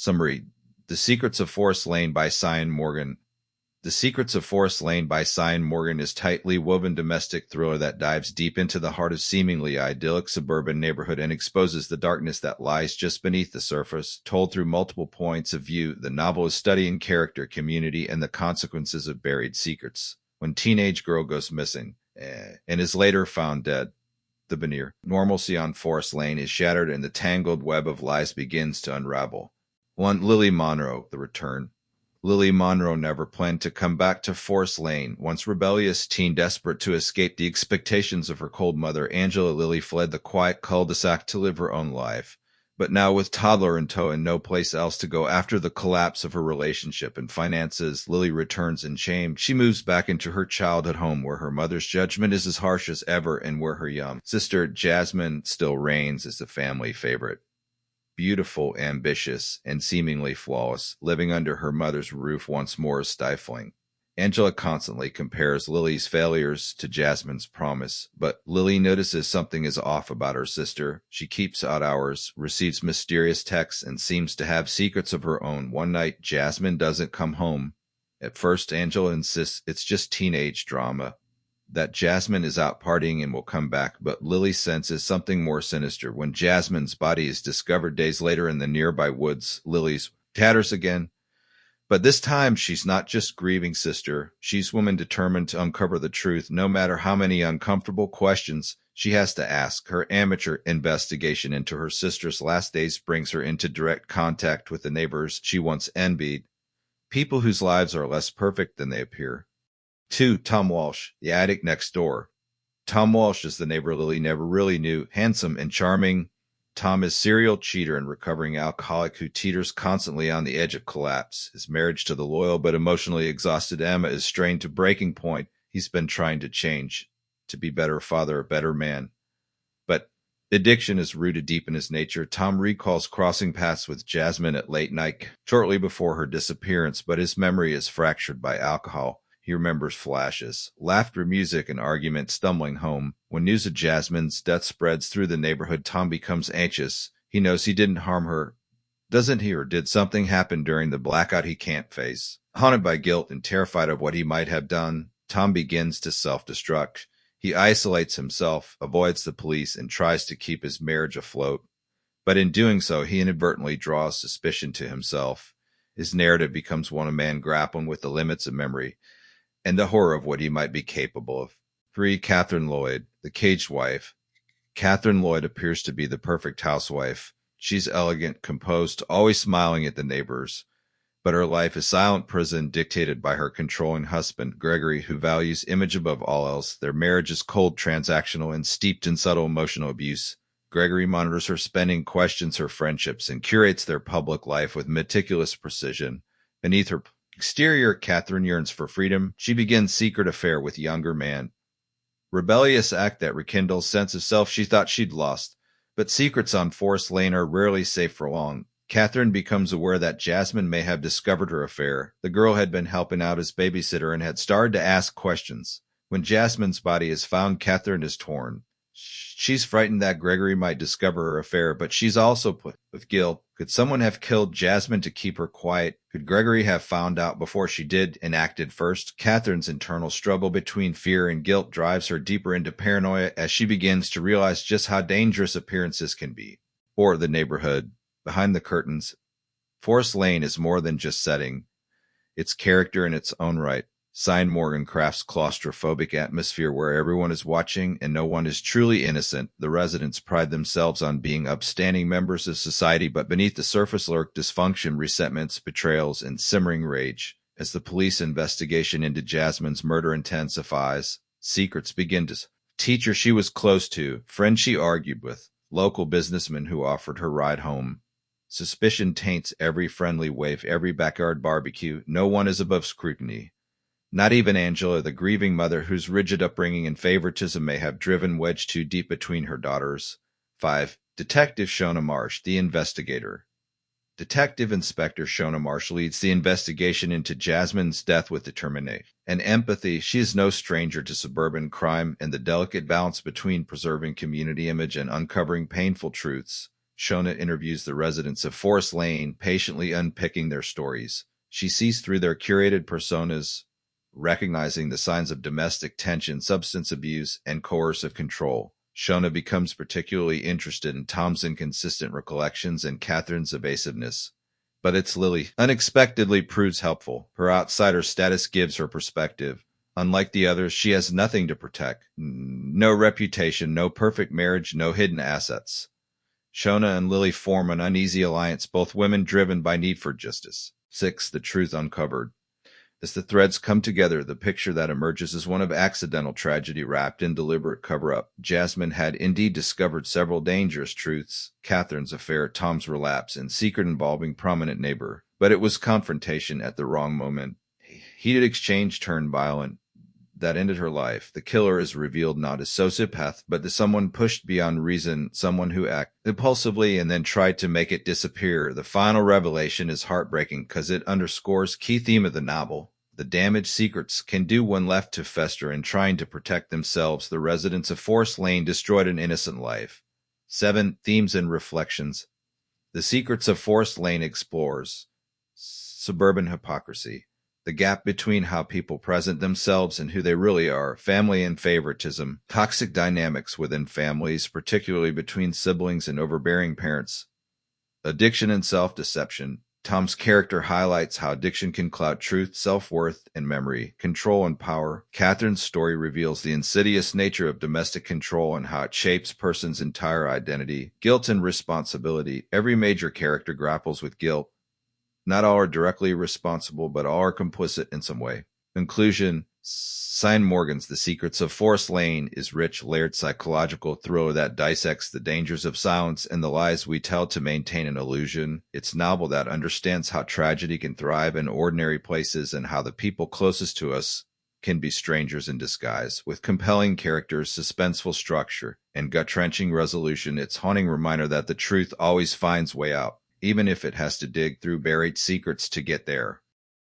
Summary: The Secrets of Forest Lane by Sian Morgan. The Secrets of Forest Lane by Sian Morgan is tightly woven domestic thriller that dives deep into the heart of seemingly idyllic suburban neighborhood and exposes the darkness that lies just beneath the surface. Told through multiple points of view, the novel is studying character, community, and the consequences of buried secrets. When teenage girl goes missing, and is later found dead, the veneer normalcy on Forest Lane is shattered and the tangled web of lies begins to unravel. 1. Lily Monroe, The Return. Lily Monroe never planned to come back to Forest Lane. Once rebellious teen desperate to escape the expectations of her cold mother, Angela Lily fled the quiet cul-de-sac to live her own life. But now with toddler in tow and no place else to go after the collapse of her relationship and finances, Lily returns in shame. She moves back into her childhood home where her mother's judgment is as harsh as ever and where her young sister Jasmin still reigns as the family favorite. Beautiful, ambitious, and seemingly flawless, living under her mother's roof once more is stifling. Angela constantly compares Lily's failures to Jasmin's promise, but Lily notices something is off about her sister. She keeps odd hours, receives mysterious texts, and seems to have secrets of her own. One night, Jasmin doesn't come home. At first, Angela insists it's just teenage drama, that Jasmin is out partying and will come back, but Lily senses something more sinister. When Jasmin's body is discovered days later in the nearby woods, Lily's tatters again. But this time, she's not just grieving sister. She's woman determined to uncover the truth, no matter how many uncomfortable questions she has to ask. Her amateur investigation into her sister's last days brings her into direct contact with the neighbors she once envied, people whose lives are less perfect than they appear. 2. Tom Walsh, The Attic Next Door. Tom Walsh is the neighbor Lily never really knew. Handsome and charming, Tom is a serial cheater and recovering alcoholic who teeters constantly on the edge of collapse. His marriage to the loyal but emotionally exhausted Emma is strained to breaking point. He's been trying to change, to be better father, a better man. But addiction is rooted deep in his nature. Tom recalls crossing paths with Jasmin at late night shortly before her disappearance, but his memory is fractured by alcohol. He remembers flashes, laughter, music, and argument stumbling home. When news of Jasmin's death spreads through the neighborhood, Tom becomes anxious. He knows he didn't harm her, doesn't he, or did something happen during the blackout he can't face? Haunted by guilt and terrified of what he might have done, Tom begins to self-destruct. He isolates himself, avoids the police, and tries to keep his marriage afloat. But in doing so, he inadvertently draws suspicion to himself. His narrative becomes one of man grappling with the limits of memory and the horror of what he might be capable of. 3. Catherine Lloyd, The Caged Wife. Catherine Lloyd appears to be the perfect housewife. She's elegant, composed, always smiling at the neighbors. But her life is silent prison dictated by her controlling husband, Gregory, who values image above all else. Their marriage is cold, transactional, and steeped in subtle emotional abuse. Gregory monitors her spending, questions her friendships, and curates their public life with meticulous precision. Beneath her exterior, Catherine yearns for freedom. She begins secret affair with younger man. Rebellious act that rekindles sense of self she thought she'd lost. But secrets on Forest Lane are rarely safe for long. Catherine becomes aware that Jasmin may have discovered her affair. The girl had been helping out as babysitter and had started to ask questions. When Jasmin's body is found, Catherine is torn. She's frightened that Gregory might discover her affair, but she's also put with guilt. Could someone have killed Jasmin to keep her quiet? Could Gregory have found out before she did and acted first? Catherine's internal struggle between fear and guilt drives her deeper into paranoia as she begins to realize just how dangerous appearances can be. Or the neighborhood. Behind the curtains. Forest Lane is more than just setting. It's character in its own right. Sian Morgan crafts claustrophobic atmosphere where everyone is watching and no one is truly innocent. The residents pride themselves on being upstanding members of society, but beneath the surface lurk dysfunction, resentments, betrayals, and simmering rage. As the police investigation into Jasmin's murder intensifies, secrets begin to teacher she was close to, friends she argued with, local businessmen who offered her ride home. Suspicion taints every friendly wave, every backyard barbecue. No one is above scrutiny. Not even Angela, the grieving mother whose rigid upbringing and favoritism may have driven wedge too deep between her daughters. 5. Detective Shona Marsh, The Investigator. Detective Inspector Shona Marsh leads the investigation into Jasmin's death with determination and empathy. She is no stranger to suburban crime and the delicate balance between preserving community image and uncovering painful truths. Shona interviews the residents of Forest Lane, patiently unpicking their stories. She sees through their curated personas, recognizing the signs of domestic tension, substance abuse, and coercive control. Shona becomes particularly interested in Tom's inconsistent recollections and Catherine's evasiveness. But it's Lily unexpectedly proves helpful. Her outsider status gives her perspective. Unlike the others, she has nothing to protect. No reputation, no perfect marriage, no hidden assets. Shona and Lily form an uneasy alliance, both women driven by need for justice. 6. The truth uncovered. As the threads come together, the picture that emerges is one of accidental tragedy wrapped in deliberate cover-up. Jasmin had indeed discovered several dangerous truths: Catherine's affair, Tom's relapse, and secret involving prominent neighbor. But it was confrontation at the wrong moment. Heated exchange turned violent. That ended her life. The killer is revealed not as sociopath, but as someone pushed beyond reason, someone who acted impulsively and then tried to make it disappear. The final revelation is heartbreaking because it underscores key theme of the novel. The damaged secrets can do when left to fester, and trying to protect themselves, the residents of Forest Lane destroyed an innocent life. 7. Themes and reflections. The Secrets of Forest Lane explores suburban hypocrisy, the gap between how people present themselves and who they really are, family and favoritism, toxic dynamics within families, particularly between siblings and overbearing parents, addiction and self-deception. Tom's character highlights how addiction can cloud truth, self-worth, and memory, control and power. Catherine's story reveals the insidious nature of domestic control and how it shapes person's entire identity. Guilt and responsibility. Every major character grapples with guilt. Not all are directly responsible, but all are complicit in some way. Conclusion. Sian Morgan's The Secrets of Forest Lane is rich, layered psychological thriller that dissects the dangers of silence and the lies we tell to maintain an illusion. It's a novel that understands how tragedy can thrive in ordinary places and how the people closest to us can be strangers in disguise. With compelling characters, suspenseful structure, and gut-wrenching resolution, it's a haunting reminder that the truth always finds way out, even if it has to dig through buried secrets to get there.